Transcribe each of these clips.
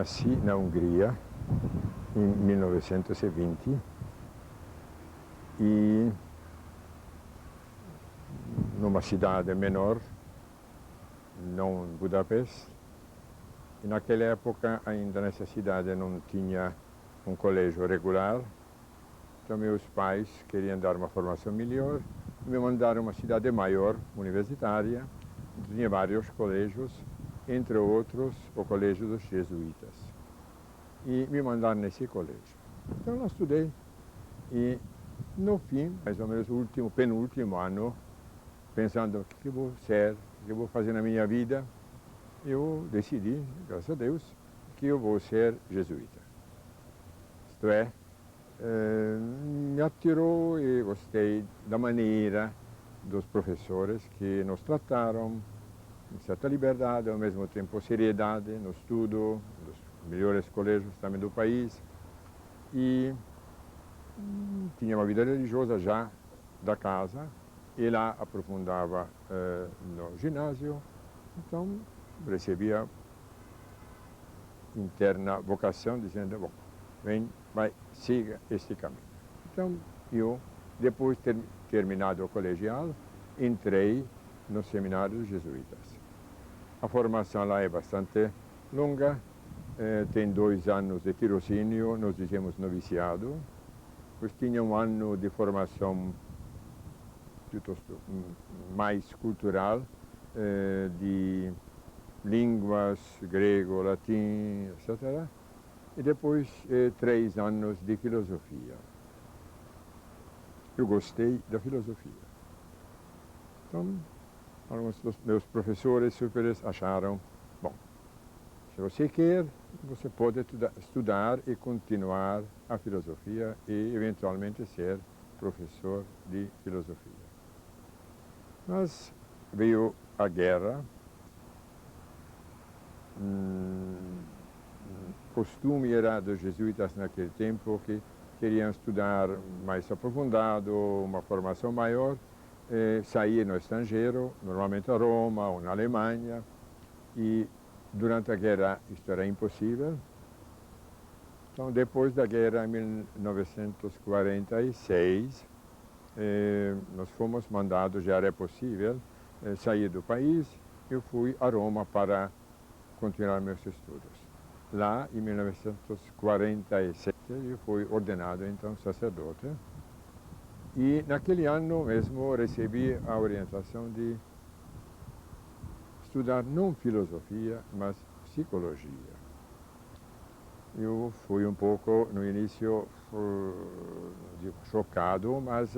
nasci na Hungria em 1920 e numa cidade menor, não em Budapeste. E naquela época, ainda nessa cidade, não tinha um colégio regular. Então, meus pais queriam dar uma formação melhor e me mandaram a uma cidade maior, universitária. Tinha vários colégios, entre outros, o Colégio dos Jesuítas. E me mandaram nesse colégio. Então, lá estudei. E, no fim, mais ou menos o penúltimo ano, pensando o que eu vou ser, o que eu vou fazer na minha vida, eu decidi, graças a Deus, que eu vou ser jesuíta. Isto é, me atirou e gostei da maneira dos professores que nos trataram com certa liberdade, ao mesmo tempo seriedade no estudo, dos melhores colégios também do país. E tinha uma vida religiosa já da casa, e lá aprofundava no ginásio, então recebia interna vocação, dizendo, bom, vem, vai, siga este caminho. Então, eu, depois de ter terminado o colegial, entrei no seminário dos jesuítas. A formação lá é bastante longa, tem 2 anos de tirocínio, nós dizemos noviciado, pois tinha um ano de formação mais cultural, de línguas, grego, latim, etc. E depois 3 anos de filosofia. Eu gostei da filosofia. Então, alguns dos meus professores superiores acharam, bom, se você quer, você pode estudar e continuar a filosofia e eventualmente ser professor de filosofia. Mas veio a guerra, costume era dos jesuítas naquele tempo que queriam estudar mais aprofundado, uma formação maior, sair no estrangeiro, normalmente a Roma ou na Alemanha, e durante a guerra isto era impossível. Então, depois da guerra, em 1946, nós fomos mandados, já era possível, sair do país. Eu fui a Roma para continuar meus estudos. Lá, em 1947, eu fui ordenado, então, sacerdote. E, naquele ano mesmo, recebi a orientação de estudar não filosofia, mas psicologia. Eu fui um pouco, no início, chocado, mas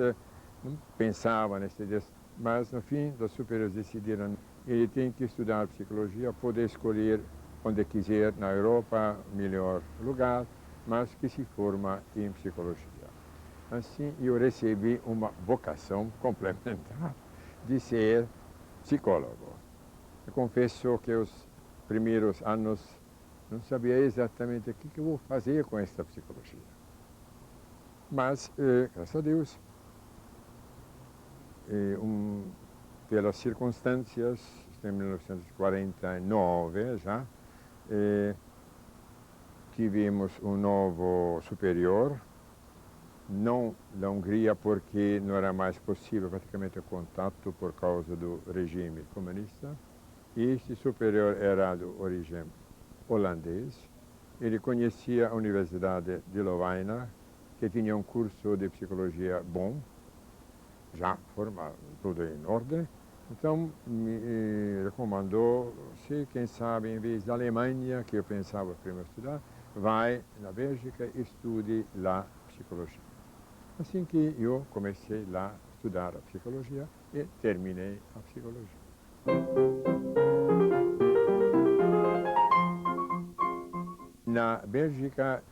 não pensava nesse dia. Mas, no fim, os superiores decidiram que ele tem que estudar psicologia, poder escolher onde quiser, na Europa, melhor lugar, mas que se forma em psicologia. Assim, eu recebi uma vocação complementar de ser psicólogo. Eu confesso que os primeiros anos não sabia exatamente o que eu vou fazer com esta psicologia. Mas, graças a Deus, pelas circunstâncias, em 1949 já, tivemos um novo superior, não da Hungria, porque não era mais possível praticamente o contato por causa do regime comunista. E este superior era de origem holandês. Ele conhecia a Universidade de Lovaina, que tinha um curso de psicologia bom, já formado, tudo em ordem. Então, me recomendou, se quem sabe, em vez da Alemanha, que eu pensava primeiro estudar, vai na Bélgica e estude lá psicologia. Assim que eu comecei lá a estudar a psicologia e terminei a psicologia. Na Bélgica,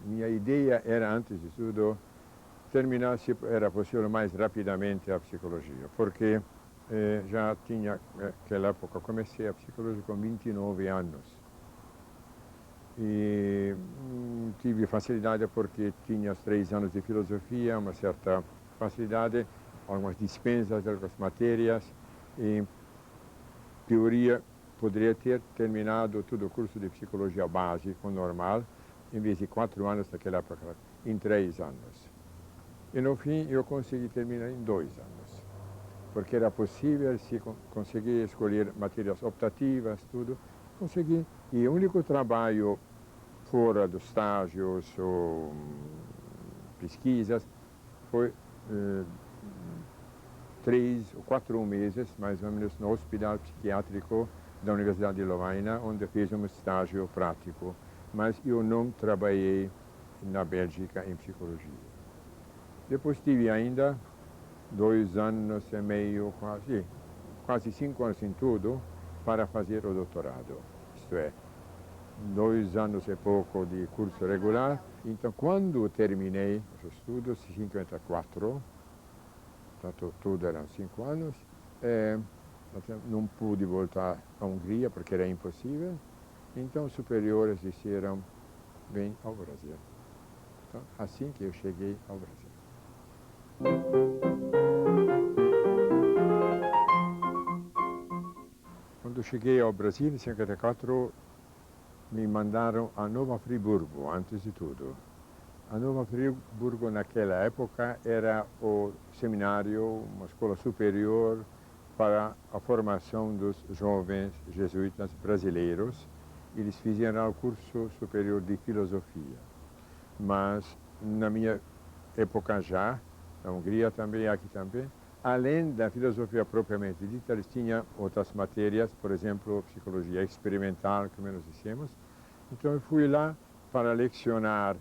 minha ideia era, antes de tudo, terminar, se era possível, mais rapidamente a psicologia, porque já tinha, naquela época, comecei a psicologia com 29 anos. E tive facilidade porque tinha os 3 anos de filosofia, uma certa facilidade, algumas dispensas de algumas matérias, e teoria poderia ter terminado todo o curso de psicologia básico normal, em vez de 4 anos naquela época, em 3 anos. E no fim eu consegui terminar em 2 anos, porque era possível, se conseguir escolher matérias optativas, tudo, consegui. E o único trabalho fora dos estágios ou pesquisas foi 3 ou 4 meses, mais ou menos, no hospital psiquiátrico da Universidade de Lovaina, onde fiz um estágio prático. Mas eu não trabalhei na Bélgica em psicologia. Depois tive ainda 2 anos e meio, quase 5 anos em tudo, para fazer o doutorado. Isto é, 2 anos e pouco de curso regular. Então, quando terminei os estudos, em 54, portanto, tudo eram 5 anos, não pude voltar à Hungria, porque era impossível. Então, os superiores disseram, vem ao Brasil. Então, assim que eu cheguei ao Brasil. Quando cheguei ao Brasil, em 54, me mandaram a Nova Friburgo, antes de tudo. A Nova Friburgo, naquela época, era o seminário, uma escola superior para a formação dos jovens jesuítas brasileiros. Eles fizeram o curso superior de filosofia. Mas, na minha época já, na Hungria também, aqui também, além da filosofia propriamente dita, eles tinham outras matérias, por exemplo, psicologia experimental, como nós dissemos. Então, eu fui lá para lecionar,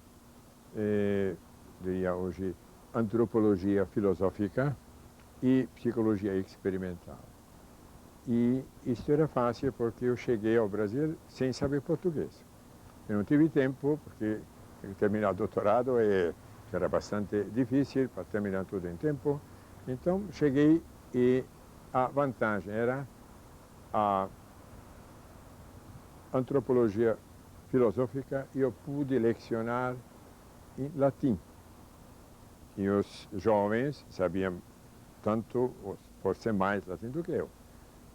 diria hoje, antropologia filosófica e psicologia experimental. E isso era fácil porque eu cheguei ao Brasil sem saber português. Eu não tive tempo, porque terminar o doutorado era bastante difícil para terminar tudo em tempo. Então, cheguei e a vantagem era a antropologia filosófica e eu pude lecionar em latim. E os jovens sabiam tanto, por ser mais latim do que eu.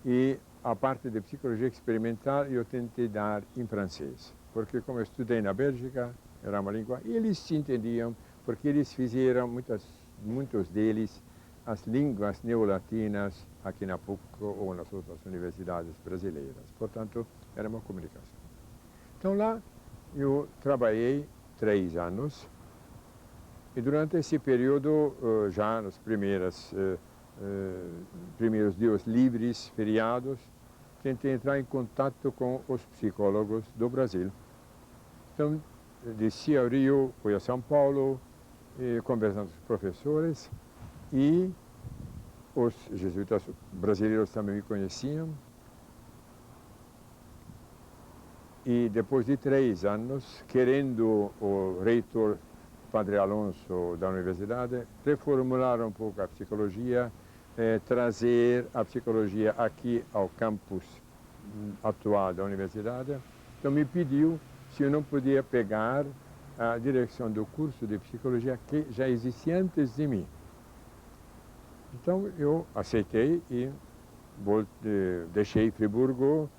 E a parte de psicologia experimental eu tentei dar em francês, porque como eu estudei na Bélgica, era uma língua, e eles se entendiam, porque eles fizeram, muitos deles, as línguas neolatinas aqui na PUC ou nas outras universidades brasileiras. Portanto, era uma comunicação. Então lá eu trabalhei 3 anos, e durante esse período, já nos primeiros dias livres, feriados, tentei entrar em contato com os psicólogos do Brasil. Então, desci ao Rio, fui a São Paulo, conversando com os professores, e os jesuítas brasileiros também me conheciam. E depois de 3 anos, querendo o reitor Padre Alonso da universidade reformular um pouco a psicologia, trazer a psicologia aqui ao campus atual da universidade. Então me pediu se eu não podia pegar a direção do curso de psicologia que já existia antes de mim. Então eu aceitei e deixei Friburgo.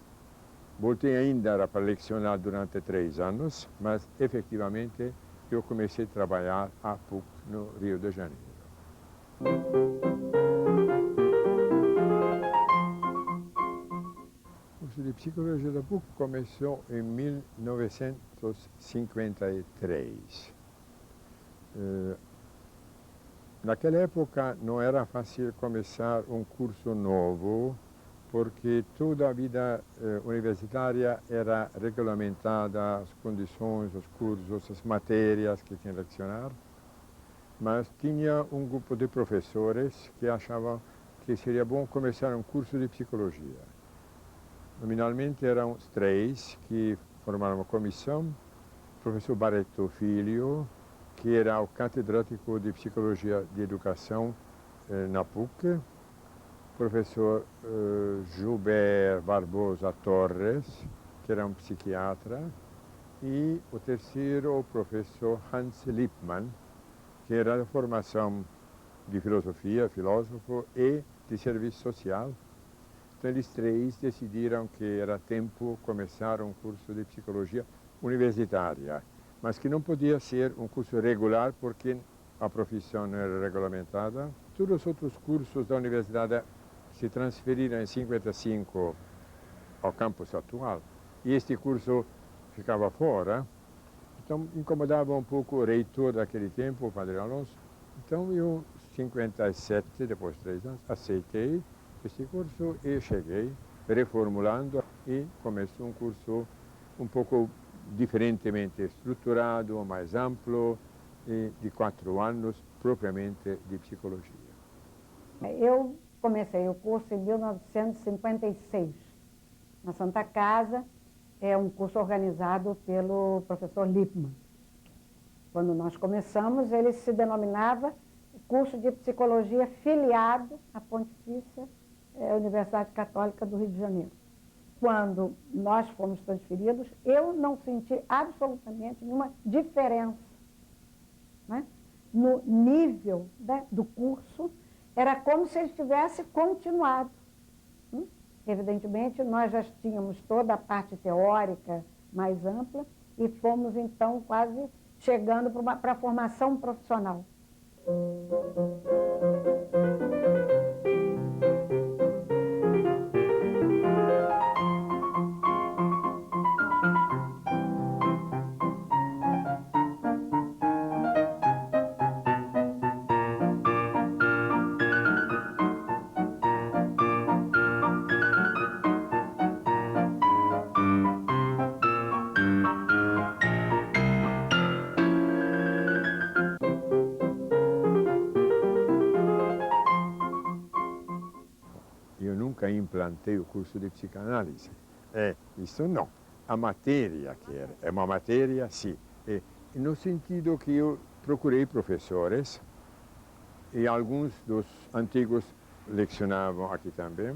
Voltei ainda para lecionar durante 3 anos, mas efetivamente eu comecei a trabalhar a PUC no Rio de Janeiro. O curso de psicologia da PUC começou em 1953. Naquela época não era fácil começar um curso novo, porque toda a vida universitária era regulamentada, as condições, os cursos, as matérias que tinha que lecionar, mas tinha um grupo de professores que achavam que seria bom começar um curso de psicologia. Nominalmente eram 3 que formaram uma comissão: o professor Barreto Filho, que era o catedrático de psicologia de educação na PUC, professor Gilbert Barbosa Torres, que era um psiquiatra, e o terceiro, o professor Hans Lippmann, que era de formação de filosofia, filósofo e de serviço social, Então, eles três decidiram que era tempo começar um curso de psicologia universitária, mas que não podia ser um curso regular porque a profissão não era regulamentada. Todos os outros cursos da universidade se transferiram em 55 ao campus atual e este curso ficava fora. Então, incomodava um pouco o reitor daquele tempo, o Padre Alonso. Então, eu, em 57, depois de 3 anos, aceitei este curso e cheguei reformulando e começou um curso um pouco diferentemente estruturado, mais amplo, e de 4 anos, propriamente de psicologia. Eu comecei o curso em 1956, na Santa Casa. É um curso organizado pelo professor Lippmann. Quando nós começamos, ele se denominava curso de psicologia filiado à Pontifícia Universidade Católica do Rio de Janeiro. Quando nós fomos transferidos, eu não senti absolutamente nenhuma diferença, né? No nível, né, do curso. Era como se ele tivesse continuado. Evidentemente, nós já tínhamos toda a parte teórica mais ampla e fomos, então, quase chegando para a formação profissional. Eu nunca implantei o curso de psicanálise. Isso não. A matéria que era, é uma matéria, sim. No sentido que eu procurei professores, e alguns dos antigos lecionavam aqui também,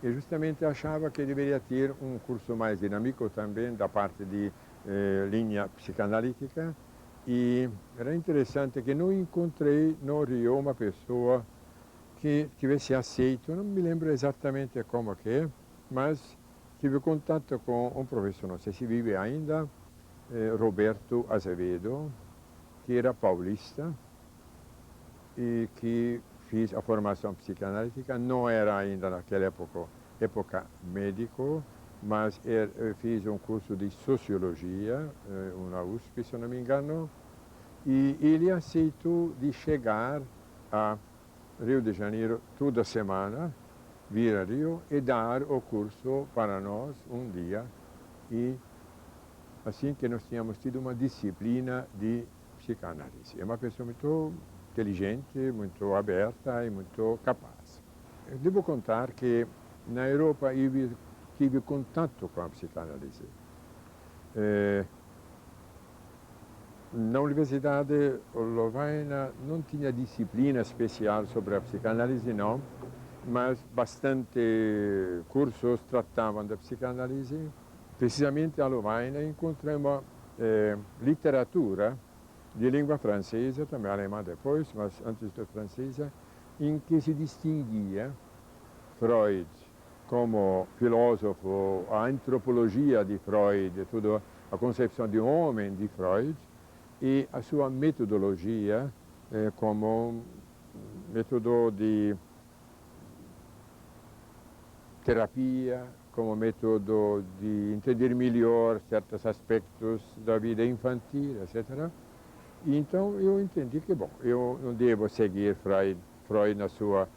e justamente achava que deveria ter um curso mais dinâmico também, da parte de linha psicanalítica, e era interessante que não encontrei no Rio uma pessoa que tivesse aceito, não me lembro exatamente como que é, mas tive contato com um professor, não sei se vive ainda, Roberto Azevedo, que era paulista e que fez a formação psicanalítica, não era ainda naquela época médico, mas fez um curso de sociologia, na USP, se não me engano, e ele aceitou de chegar a Rio de Janeiro toda semana, vir a Rio e dar o curso para nós um dia. E assim que nós tínhamos tido uma disciplina de psicanálise. É uma pessoa muito inteligente, muito aberta e muito capaz. Eu devo contar que na Europa eu tive contato com a psicanálise. Na Universidade Lovaina não tinha disciplina especial sobre a psicanálise, não, mas bastante cursos tratavam da psicanálise. Precisamente a Lovaina encontramos literatura de língua francesa, também alemã depois, mas antes da francesa, em que se distinguia Freud como filósofo, a antropologia de Freud, toda a concepção de homem de Freud, e a sua metodologia como método de terapia, como método de entender melhor certos aspectos da vida infantil, etc. E então eu entendi que, bom, eu não devo seguir Freud na sua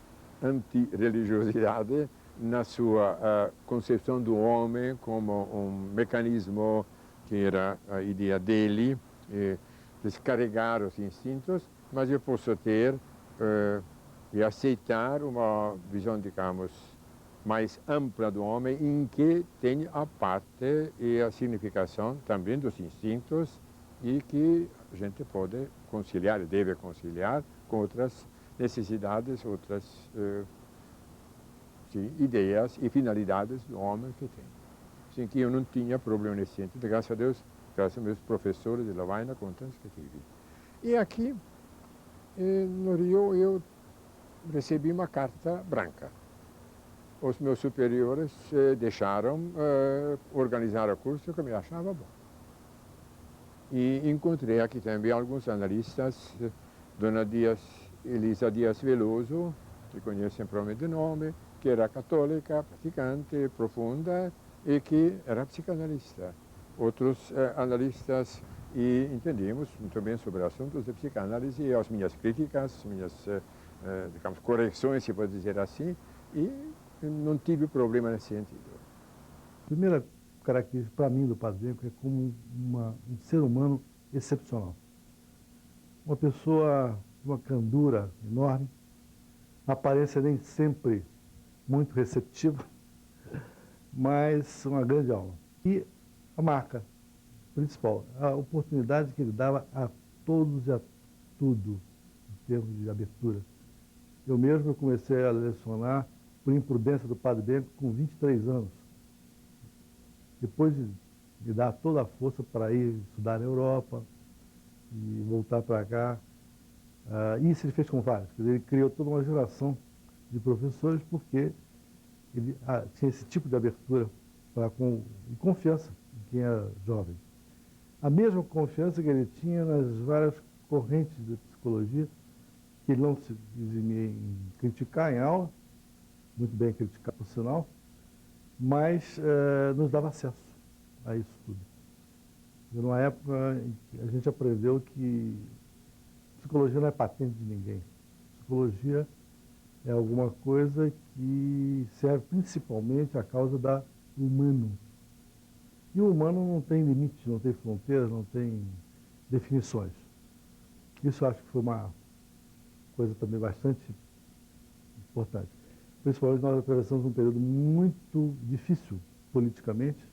antirreligiosidade, na sua concepção do homem como um mecanismo que era a ideia dele, descarregar os instintos, mas eu posso ter e aceitar uma visão, digamos, mais ampla do homem, em que tem a parte e a significação também dos instintos e que a gente pode conciliar, deve conciliar com outras necessidades, outras ideias e finalidades do homem que tem. Assim que eu não tinha problema nesse sentido, graças a Deus, graças aos meus professores de Lovaina, com tantos que tive. E aqui, no Rio, eu recebi uma carta branca. os meus superiores deixaram organizar o curso que eu achava bom. E encontrei aqui também alguns analistas, Dona Elisa Dias Veloso, que conhecem provavelmente o nome, que era católica, praticante, profunda e que era psicanalista. Outros analistas e entendemos muito bem sobre assuntos de psicanálise e as minhas críticas, minhas digamos, correções, se pode dizer assim, e não tive problema nesse sentido. A primeira característica para mim do Padre Bianco é como um ser humano excepcional. Uma pessoa de uma candura enorme, aparência nem sempre muito receptiva, mas uma grande alma. E a marca principal, a oportunidade que ele dava a todos e a tudo, em termos de abertura. Eu mesmo comecei a lecionar por imprudência do Padre Bianco com 23 anos. Depois de me dar toda a força para ir estudar na Europa e voltar para cá. Isso ele fez com vários. Ele criou toda uma geração de professores porque ele tinha esse tipo de abertura e confiança em quem era jovem. A mesma confiança que ele tinha nas várias correntes de psicologia, que ele não se eximia em criticar em aula, muito bem criticar por sinal, mas nos dava acesso a isso tudo. E numa época em que a gente aprendeu que psicologia não é patente de ninguém. Psicologia é alguma coisa que serve principalmente à causa do humano. E o humano não tem limites, não tem fronteiras, não tem definições. Isso eu acho que foi uma coisa também bastante importante. Principalmente nós atravessamos um período muito difícil politicamente.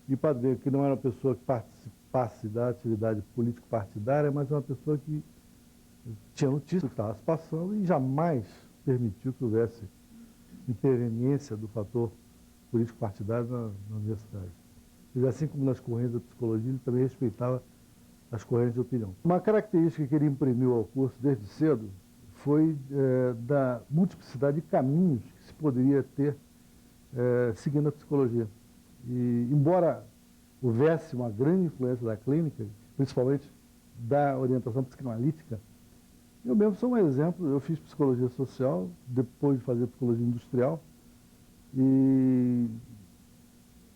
E o Padre Bianco, que não era uma pessoa que participasse da atividade político-partidária, mas uma pessoa que tinha notícia do que estava se passando e jamais permitiu que houvesse interveniência do fator político-partidário na universidade. E assim como nas correntes da psicologia, ele também respeitava as correntes de opinião. Uma característica que ele imprimiu ao curso desde cedo foi da multiplicidade de caminhos que se poderia ter seguindo a psicologia. E, embora houvesse uma grande influência da clínica, principalmente da orientação psicanalítica, eu mesmo sou um exemplo. Eu fiz psicologia social, depois de fazer psicologia industrial, e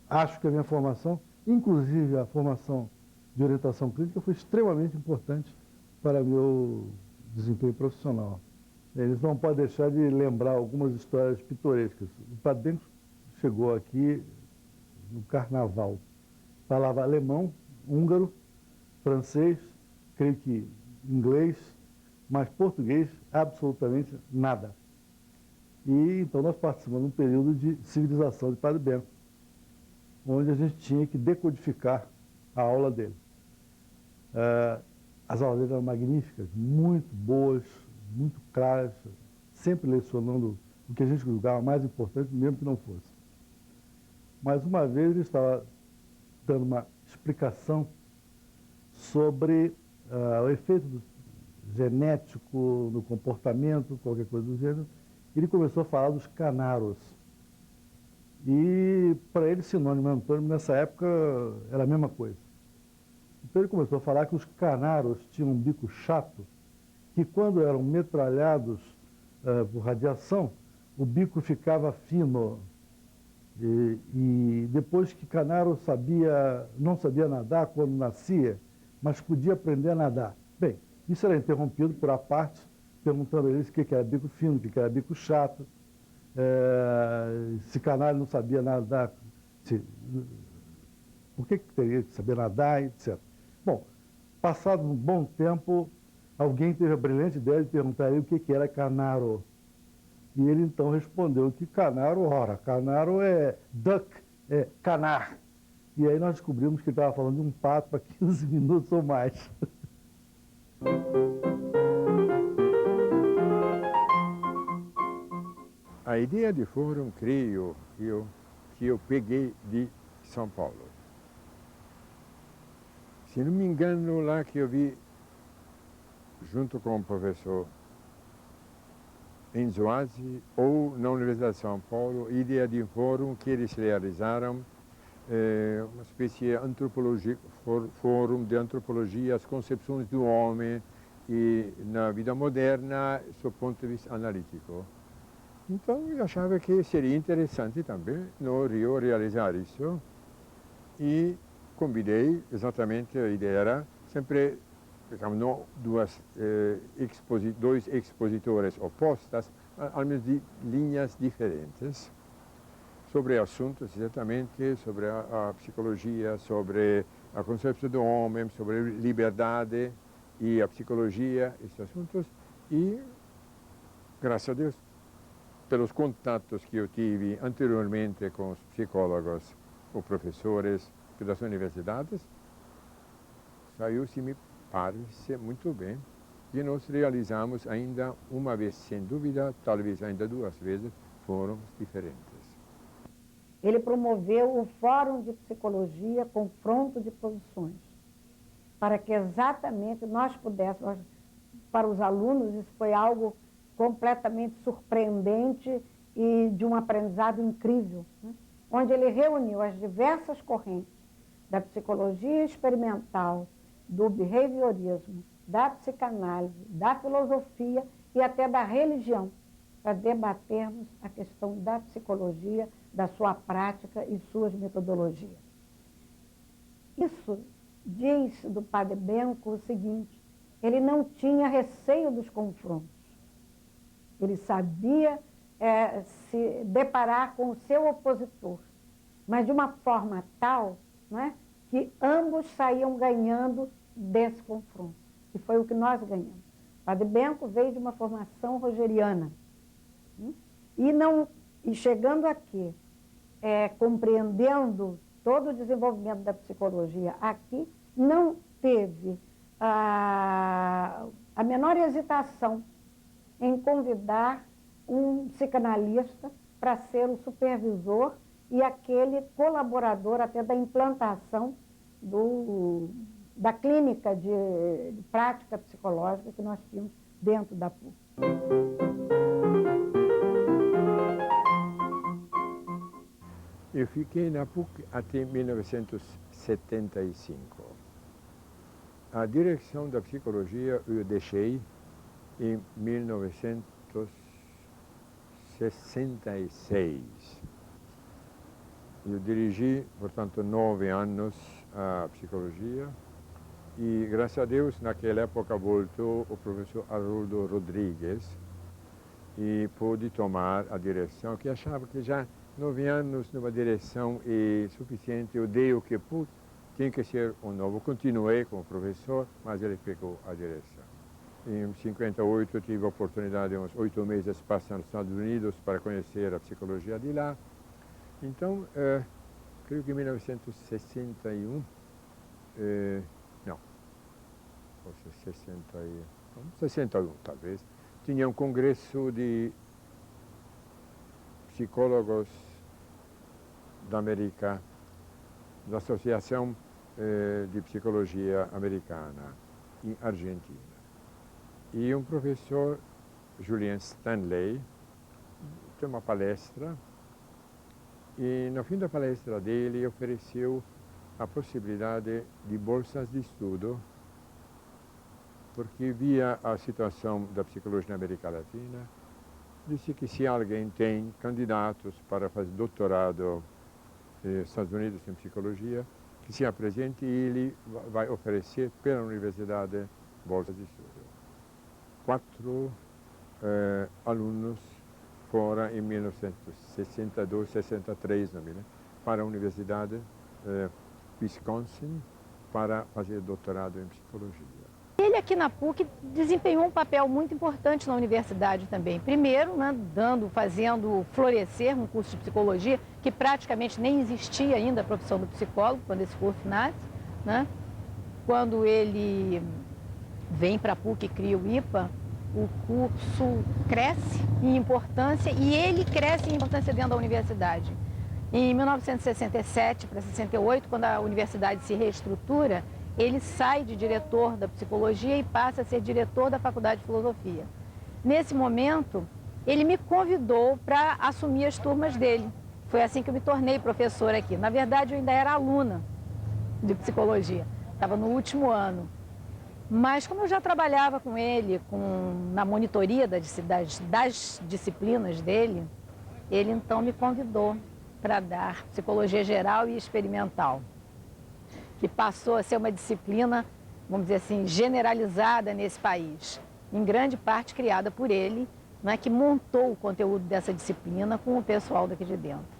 acho que a minha formação, inclusive a formação de orientação clínica, foi extremamente importante para meu desempenho profissional. Eles não podem deixar de lembrar algumas histórias pitorescas. O Padre Bianco chegou aqui no carnaval. Falava alemão, húngaro, francês, creio que inglês, mas português absolutamente nada. E então nós participamos de um período de civilização de Padre Bianco, onde a gente tinha que decodificar a aula dele. As aulas dele eram magníficas, muito boas, muito claras, sempre lecionando o que a gente julgava mais importante, mesmo que não fosse. Mas uma vez ele estava dando uma explicação sobre o efeito genético no comportamento, qualquer coisa do gênero. Ele começou a falar dos canaros. E para ele, sinônimo e antônimo nessa época era a mesma coisa. Então ele começou a falar que os canaros tinham um bico chato, que quando eram metralhados por radiação, o bico ficava fino. E depois que Canaro não sabia nadar quando nascia, mas podia aprender a nadar. Bem, isso era interrompido por a parte, perguntando a eles o que era bico fino, o que era bico chato, se Canaro não sabia nadar, por que teria que saber nadar, etc. Bom, passado um bom tempo, alguém teve a brilhante ideia de perguntar a ele o que era Canaro. E ele então respondeu que canaro é duck, é canar. E aí nós descobrimos que ele estava falando de um pato para 15 minutos ou mais. A ideia de fórum, creio que eu peguei de São Paulo. Se não me engano, lá que eu vi, junto com o professor em Zoase ou na Universidade de São Paulo, a ideia de um fórum que eles realizaram, uma espécie de fórum de antropologia, as concepções do homem e na vida moderna, do ponto de vista analítico. Então, eu achava que seria interessante também no Rio realizar isso e convidei, exatamente, a ideia era sempre, digamos, não dois expositores opostos, ao menos de linhas diferentes, sobre assuntos exatamente, sobre a psicologia, sobre a concepção do homem, sobre liberdade e a psicologia, esses assuntos, e, graças a Deus, pelos contatos que eu tive anteriormente com os psicólogos ou professores das universidades, saiu, se me parece, muito bem. E nós realizamos ainda uma vez, sem dúvida, talvez ainda duas vezes, fóruns diferentes. Ele promoveu o Fórum de Psicologia Confronto de Posições, para que exatamente nós pudéssemos, para os alunos, isso foi algo completamente surpreendente e de um aprendizado incrível, né? Onde ele reuniu as diversas correntes da psicologia experimental, do behaviorismo, da psicanálise, da filosofia e até da religião, para debatermos a questão da psicologia, da sua prática e suas metodologias. Isso diz do Padre Benco o seguinte: ele não tinha receio dos confrontos. Ele sabia se deparar com o seu opositor, mas de uma forma tal, né, que ambos saíam ganhando desse confronto. E foi o que nós ganhamos. Padre Benco veio de uma formação rogeriana. E chegando aqui, compreendendo todo o desenvolvimento da psicologia aqui, não teve a menor hesitação em convidar um psicanalista para ser o supervisor e aquele colaborador até da implantação da clínica de prática psicológica que nós tínhamos dentro da PUC. Eu fiquei na PUC até 1975. A direção da psicologia eu deixei em 1966. Eu dirigi, portanto, 9 anos a psicologia e, graças a Deus, naquela época voltou o professor Haroldo Rodrigues e pôde tomar a direção, que achava que já 9 anos numa direção é suficiente. Eu dei o que pude, tinha que ser um novo. Continuei como professor, mas ele pegou a direção. Em 58 eu tive a oportunidade de uns 8 meses passar nos Estados Unidos para conhecer a psicologia de lá. Então, creio que em 1961, não, fosse 61 talvez, tinha um congresso de psicólogos da América, da Associação de Psicologia Americana, em Argentina. E um professor, Julian Stanley, tem uma palestra, e no fim da palestra dele ofereceu a possibilidade de bolsas de estudo, porque via a situação da psicologia na América Latina. Disse que se alguém tem candidatos para fazer doutorado nos Estados Unidos em psicologia, que se apresente e ele vai oferecer pela universidade bolsas de estudo. 4 alunos foram em 1962, 63, não me lembro, para a Universidade Wisconsin para fazer doutorado em psicologia. Ele aqui na PUC desempenhou um papel muito importante na universidade também. Primeiro, né, fazendo florescer um curso de psicologia, que praticamente nem existia ainda a profissão do psicólogo, quando esse curso nasce, né? Quando ele vem para a PUC e cria o IPA, o curso cresce em importância e ele cresce em importância dentro da universidade. Em 1967 para 68, quando a universidade se reestrutura, ele sai de diretor da psicologia e passa a ser diretor da Faculdade de Filosofia. Nesse momento, ele me convidou para assumir as turmas dele. Foi assim que eu me tornei professora aqui. Na verdade, eu ainda era aluna de psicologia, estava no último ano. Mas como eu já trabalhava com ele na monitoria das disciplinas dele, ele então me convidou para dar psicologia geral e experimental, que passou a ser uma disciplina, vamos dizer assim, generalizada nesse país, em grande parte criada por ele, né, que montou o conteúdo dessa disciplina com o pessoal daqui de dentro.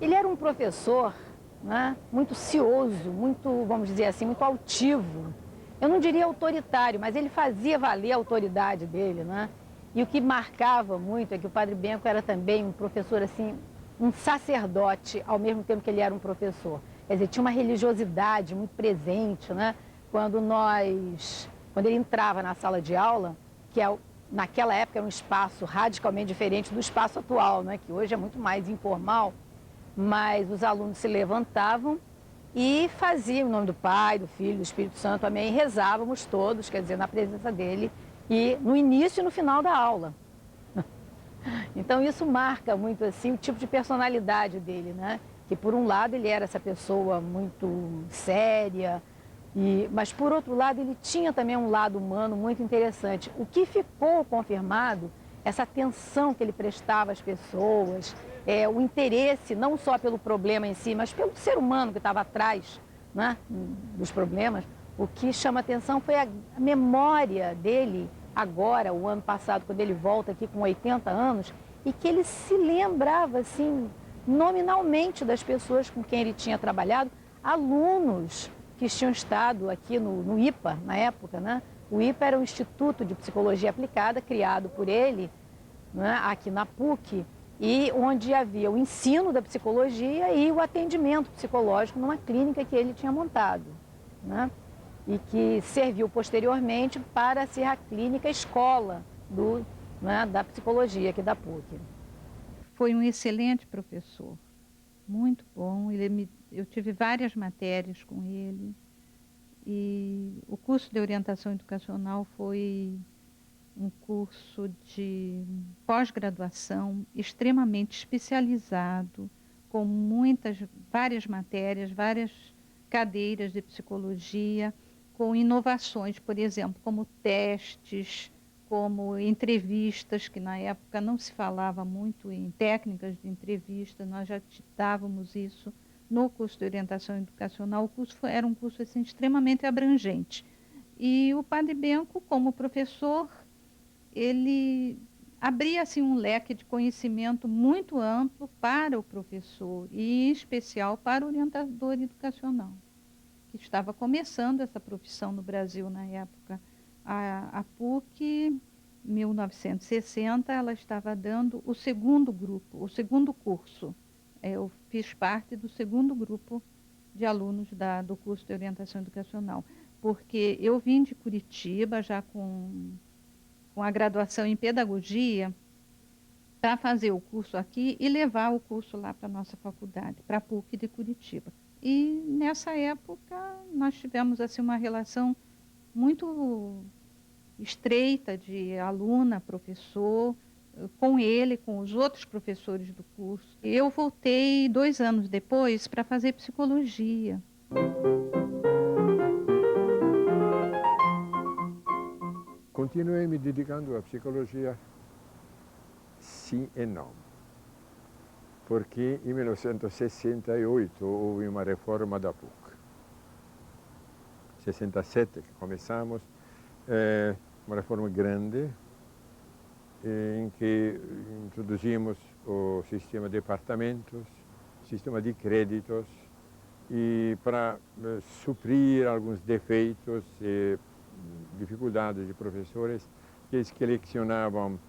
Ele era um professor, né, muito cioso, muito, vamos dizer assim, muito altivo. Eu não diria autoritário, mas ele fazia valer a autoridade dele, né? E o que marcava muito é que o Padre Benco era também um professor, assim, um sacerdote, ao mesmo tempo que ele era um professor. Quer dizer, tinha uma religiosidade muito presente, né? Quando ele entrava na sala de aula, que naquela época era um espaço radicalmente diferente do espaço atual, né? Que hoje é muito mais informal, mas os alunos se levantavam e faziam o nome do Pai, do Filho, do Espírito Santo, amém, e rezávamos todos, quer dizer, na presença dele, e no início e no final da aula. Então isso marca muito assim o tipo de personalidade dele, né? Que por um lado ele era essa pessoa muito séria, mas por outro lado ele tinha também um lado humano muito interessante. O que ficou confirmado, essa atenção que ele prestava às pessoas, o interesse não só pelo problema em si, mas pelo ser humano que estava atrás, né, dos problemas. O que chama atenção foi a memória dele agora, o ano passado, quando ele volta aqui com 80 anos, e que ele se lembrava, assim, nominalmente das pessoas com quem ele tinha trabalhado, alunos que tinham estado aqui no IPA, na época, né? O IPA era um Instituto de Psicologia Aplicada, criado por ele, né, aqui na PUC, e onde havia o ensino da psicologia e o atendimento psicológico numa clínica que ele tinha montado, né? E que serviu posteriormente para ser a clínica escola né, da psicologia aqui da PUC. Foi um excelente professor, muito bom. Eu tive várias matérias com ele e o curso de orientação educacional foi um curso de pós-graduação extremamente especializado, com várias matérias, várias cadeiras de psicologia, com inovações, por exemplo, como testes, como entrevistas, que na época não se falava muito em técnicas de entrevista, nós já dávamos isso no curso de orientação educacional. O curso era um curso assim, extremamente abrangente. E o Padre Benco, como professor, ele abria assim, um leque de conhecimento muito amplo para o professor e, em especial, para o orientador educacional, que estava começando essa profissão no Brasil na época. A PUC, 1960, ela estava dando o segundo grupo, o segundo curso. Eu fiz parte do segundo grupo de alunos do curso de orientação educacional, porque eu vim de Curitiba já com a graduação em pedagogia, para fazer o curso aqui e levar o curso lá para a nossa faculdade, para a PUC de Curitiba. E nessa época nós tivemos assim, uma relação muito estreita de aluna, professor, com ele, com os outros professores do curso. Eu voltei 2 anos depois para fazer psicologia. Continuei me dedicando à psicologia, sim e não. Porque em 1968 houve uma reforma da PUC. 67 que começamos, uma reforma grande, em que introduzimos o sistema de departamentos, sistema de créditos, e para suprir alguns defeitos e dificuldades de professores que lecionavam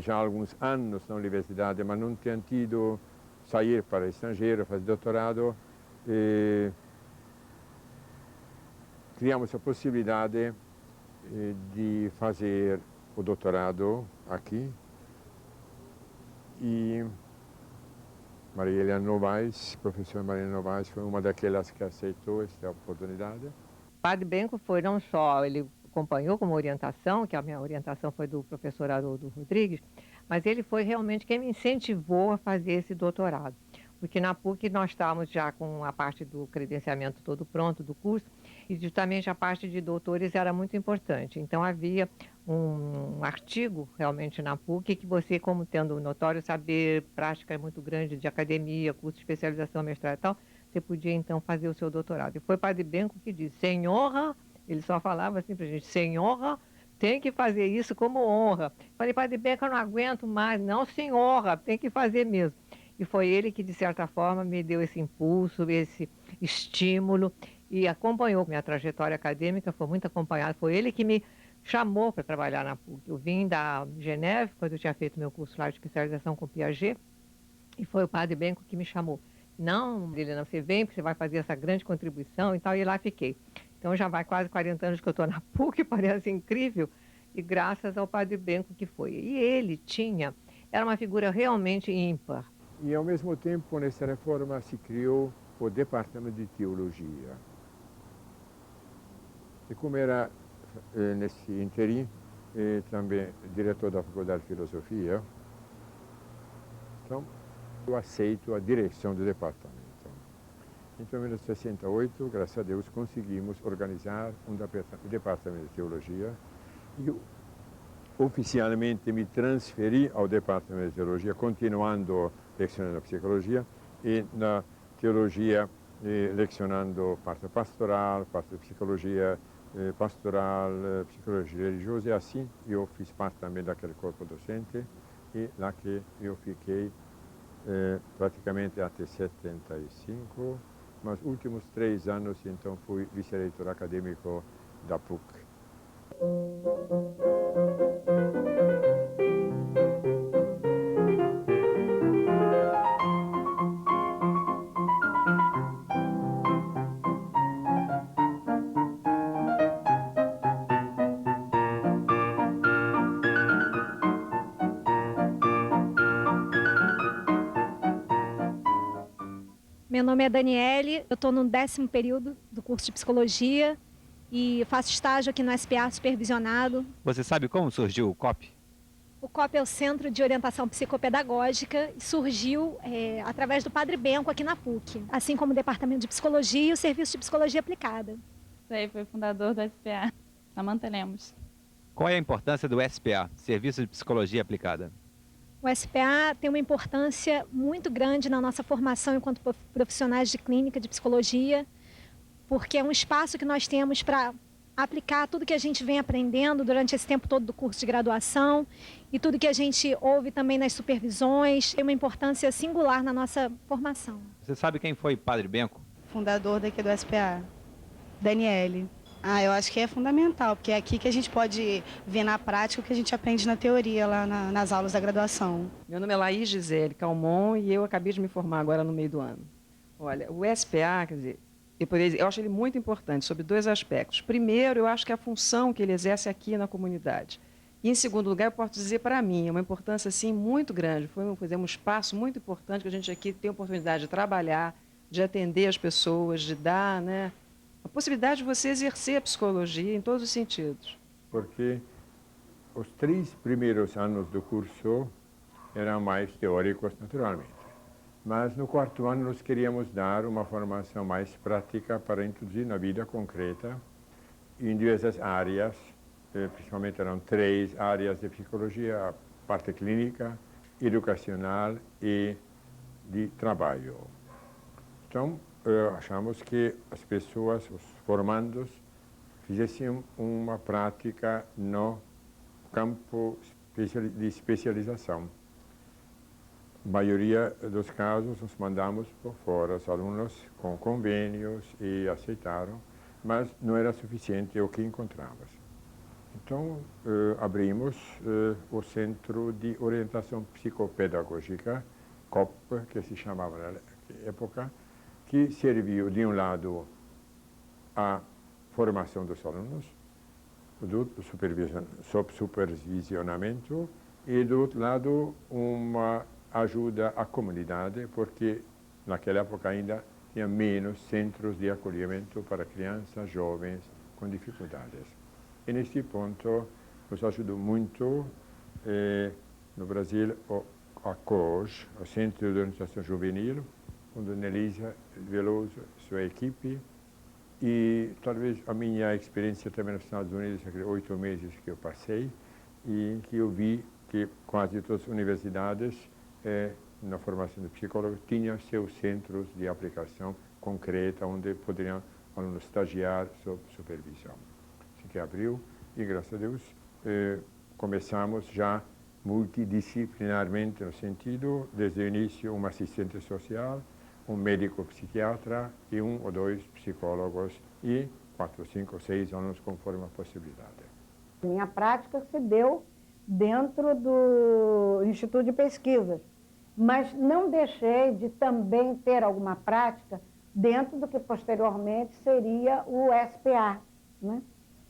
já há alguns anos na universidade, mas não tinham tido sair para o estrangeiro, fazer doutorado. Criamos a possibilidade de fazer o doutorado aqui. E Maria Helena Novaes, professora Maria Helena Novaes, foi uma daquelas que aceitou esta oportunidade. Padre Benco foi não só, ele acompanhou como orientação, que a minha orientação foi do professor Haroldo Rodrigues, mas ele foi realmente quem me incentivou a fazer esse doutorado. Porque na PUC nós estávamos já com a parte do credenciamento todo pronto do curso, e justamente a parte de doutores era muito importante. Então havia um artigo realmente na PUC que você, como tendo notório saber, prática muito grande de academia, curso de especialização, mestrado e tal, você podia então fazer o seu doutorado. E foi o Padre Benco que disse: senhora, ele só falava assim para a gente: senhora, tem que fazer isso como honra. Falei: Padre Benco, eu não aguento mais. Não, senhora, tem que fazer mesmo. E foi ele que, de certa forma, me deu esse impulso, esse estímulo e acompanhou minha trajetória acadêmica, foi muito acompanhado. Foi ele que me chamou para trabalhar na PUC. Eu vim da Geneve, quando eu tinha feito meu curso lá de especialização com Piaget, e foi o Padre Benco que me chamou. Não, Liliana, você vem porque você vai fazer essa grande contribuição e tal, e lá fiquei. Então já vai quase 40 anos que eu estou na PUC, parece incrível, e graças ao Padre Benco que foi. E ele era uma figura realmente ímpar. E ao mesmo tempo, nessa reforma se criou o Departamento de Teologia. E como era nesse interim também diretor da Faculdade de Filosofia, então eu aceito a direção do departamento. Então, em 1968, graças a Deus, conseguimos organizar um departamento de teologia e eu oficialmente me transferi ao departamento de teologia, continuando lecionando psicologia e na teologia lecionando parte pastoral, parte de psicologia pastoral, psicologia religiosa, e assim eu fiz parte também daquele corpo docente e lá que eu fiquei praticamente até 75, mas últimos 3 anos então fui vice-reitor acadêmico da PUC. Meu nome é Daniele, eu estou no 10º período do curso de Psicologia e faço estágio aqui no SPA supervisionado. Você sabe como surgiu o COP? O COP é o Centro de Orientação Psicopedagógica e surgiu através do Padre Benco aqui na PUC, assim como o Departamento de Psicologia e o Serviço de Psicologia Aplicada. Foi fundador do SPA, nós mantenemos. Qual é a importância do SPA, Serviço de Psicologia Aplicada? O SPA tem uma importância muito grande na nossa formação enquanto profissionais de clínica, de psicologia, porque é um espaço que nós temos para aplicar tudo que a gente vem aprendendo durante esse tempo todo do curso de graduação e tudo que a gente ouve também nas supervisões. Tem uma importância singular na nossa formação. Você sabe quem foi Padre Benco? Fundador daqui do SPA, Daniele. Eu acho que é fundamental, porque é aqui que a gente pode ver na prática o que a gente aprende na teoria, lá nas aulas da graduação. Meu nome é Laís Gisele Calmon e eu acabei de me formar agora no meio do ano. Olha, o SPA, quer dizer, eu acho ele muito importante sobre 2 aspectos. Primeiro, eu acho que a função que ele exerce aqui na comunidade. E, em segundo lugar, eu posso dizer para mim, é uma importância assim, muito grande. Foi um espaço muito importante que a gente aqui tem a oportunidade de trabalhar, de atender as pessoas, de dar, a possibilidade de você exercer a psicologia em todos os sentidos. Porque os 3 primeiros anos do curso eram mais teóricos, naturalmente. Mas no 4º ano nós queríamos dar uma formação mais prática para introduzir na vida concreta em diversas áreas, principalmente eram 3 áreas de psicologia: a parte clínica, educacional e de trabalho. Então, achamos que as pessoas, os formandos, fizessem uma prática no campo de especialização. Na maioria dos casos, nos mandamos por fora os alunos com convênios e aceitaram, mas não era suficiente o que encontramos. Então, abrimos o Centro de Orientação Psicopedagógica, COP, que se chamava na época, que serviu, de um lado, a formação dos alunos, do supervisionamento, e, do outro lado, uma ajuda à comunidade, porque naquela época ainda tinha menos centros de acolhimento para crianças, jovens com dificuldades. E neste ponto nos ajudou muito no Brasil a COJ, o Centro de Orientação Juvenil, com Dona Elisa Veloso, sua equipe, e talvez a minha experiência também nos Estados Unidos, aqueles 8 meses que eu passei, e que eu vi que quase todas as universidades, na formação de psicólogos, tinham seus centros de aplicação concreta, onde poderiam alunos estagiar sob supervisão. Assim que abriu, e graças a Deus, começamos já multidisciplinarmente, no sentido, desde o início, um assistente social, um médico psiquiatra e 1 ou 2 psicólogos e 4, 5, 6 alunos conforme a possibilidade. Minha prática se deu dentro do Instituto de Pesquisas, mas não deixei de também ter alguma prática dentro do que posteriormente seria o SPA, né?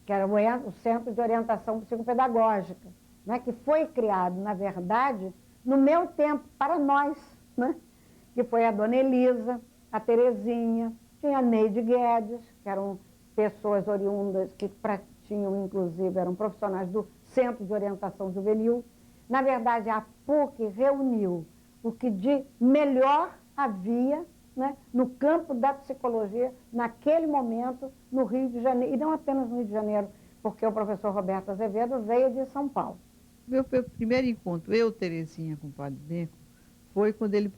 Que era o Centro de Orientação Psicopedagógica, né? Que foi criado, na verdade, no meu tempo, para nós, né? Que foi a Dona Elisa, a Terezinha, tinha a Neide Guedes, que eram pessoas oriundas, que tinham, inclusive, eram profissionais do Centro de Orientação Juvenil. Na verdade, a PUC reuniu o que de melhor havia, né, no campo da psicologia, naquele momento, no Rio de Janeiro, e não apenas no Rio de Janeiro, porque o professor Roberto Azevedo veio de São Paulo. Meu primeiro encontro, Terezinha, com o Padre Benco, foi quando ele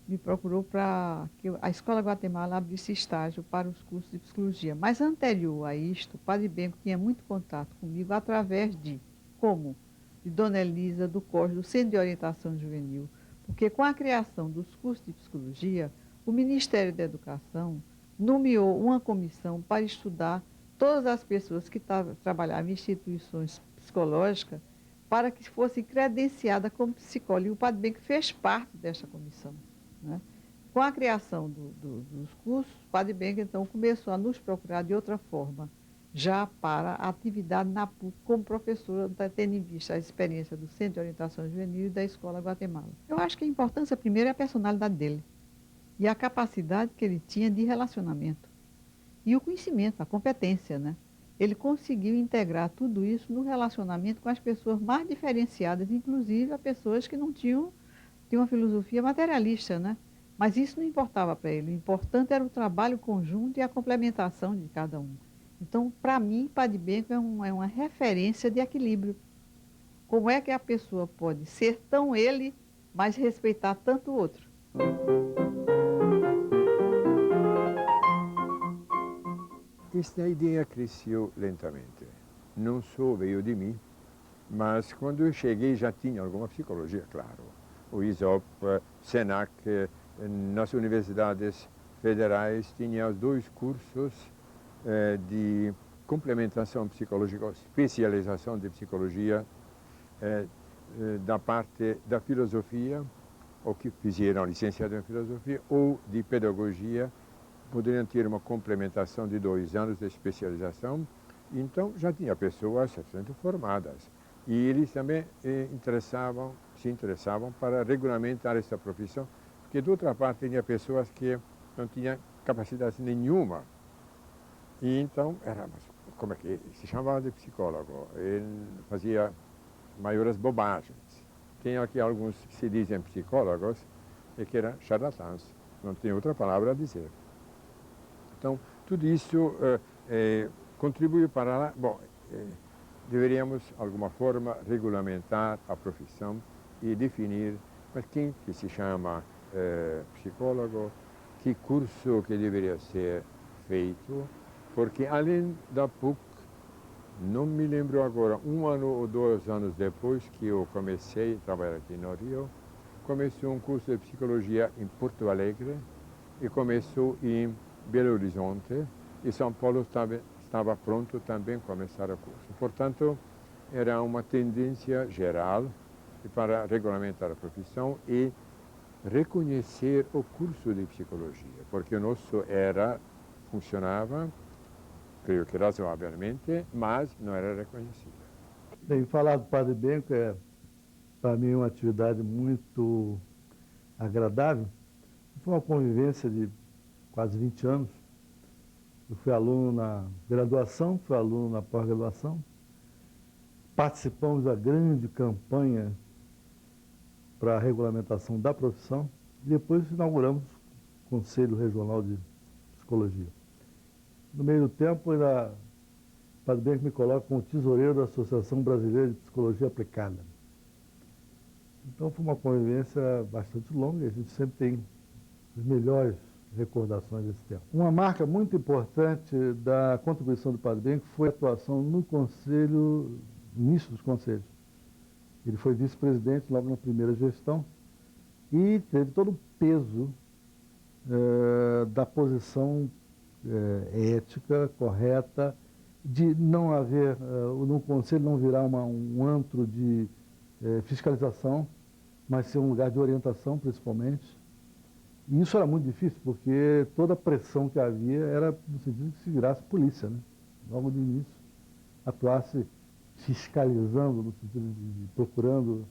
me procurou para que a Escola Guatemala abrisse estágio para os cursos de psicologia. Mas anterior a isto, o Padre Benco tinha muito contato comigo através de Dona Elisa, do COJ, do Centro de Orientação Juvenil, porque com a criação dos cursos de psicologia, o Ministério da Educação nomeou uma comissão para estudar todas as pessoas que trabalhavam em instituições psicológicas para que fossem credenciadas como psicólogo. E o Padre Benco fez parte dessa comissão, né? Com a criação dos cursos, o Padre Benco, então, começou a nos procurar de outra forma, já para a atividade na PUC como professora, tendo em vista a experiência do Centro de Orientação Juvenil e da Escola Guatemala. Eu acho que a importância, primeiro, é a personalidade dele e a capacidade que ele tinha de relacionamento e o conhecimento, a competência, né? Ele conseguiu integrar tudo isso no relacionamento com as pessoas mais diferenciadas, inclusive as pessoas que não tinham uma filosofia materialista, né? Mas isso não importava para ele. O importante era o trabalho conjunto e a complementação de cada um. Então, para mim, Padre Benco é uma referência de equilíbrio. Como é que a pessoa pode ser tão ele, mas respeitar tanto o outro? Esta ideia cresceu lentamente. Não só veio de mim, mas quando eu cheguei já tinha alguma psicologia, claro. O ISOP, SENAC, nas universidades federais tinha os 2 cursos de complementação psicológica, especialização de psicologia da parte da filosofia, ou que fizeram licenciado em filosofia, ou de pedagogia, poderiam ter uma complementação de 2 anos de especialização. Então já tinha pessoas sendo formadas. E eles também se interessavam para regulamentar essa profissão, porque de outra parte tinha pessoas que não tinham capacidade nenhuma. E então, como é que se chamava de psicólogo? Ele fazia maiores bobagens. Tem aqui alguns que se dizem psicólogos e que eram charlatãs, não tem outra palavra a dizer. Então, tudo isso contribui para lá. Bom, deveríamos, de alguma forma, regulamentar a profissão e definir mas quem que se chama psicólogo, que curso que deveria ser feito, porque além da PUC, não me lembro agora, 1 ano ou 2 anos depois que eu comecei a trabalhar aqui no Rio, começou um curso de psicologia em Porto Alegre e começou em Belo Horizonte, e São Paulo estava pronto também a começar o curso. Portanto, era uma tendência geral para regulamentar a profissão e reconhecer o curso de psicologia, porque o nosso funcionava, creio que razoavelmente, mas não era reconhecido. Bem, falar do Padre Benco é, para mim, uma atividade muito agradável. Foi uma convivência de quase 20 anos, Eu fui aluno na graduação, fui aluno na pós-graduação. Participamos da grande campanha para a regulamentação da profissão e depois inauguramos o Conselho Regional de Psicologia. No meio do tempo, ainda o Padre Bianco me coloca como tesoureiro da Associação Brasileira de Psicologia Aplicada. Então foi uma convivência bastante longa e a gente sempre tem as melhores recordações desse tempo. Uma marca muito importante da contribuição do Padre Bianco foi a atuação no conselho, no início dos conselhos. Ele foi vice-presidente logo na primeira gestão e teve todo o peso da posição ética, correta, de não haver, no conselho não virar um antro de fiscalização, mas ser um lugar de orientação, principalmente. E isso era muito difícil, porque toda a pressão que havia era no sentido que se virasse polícia, né? Logo de início, atuasse fiscalizando, no sentido de procurando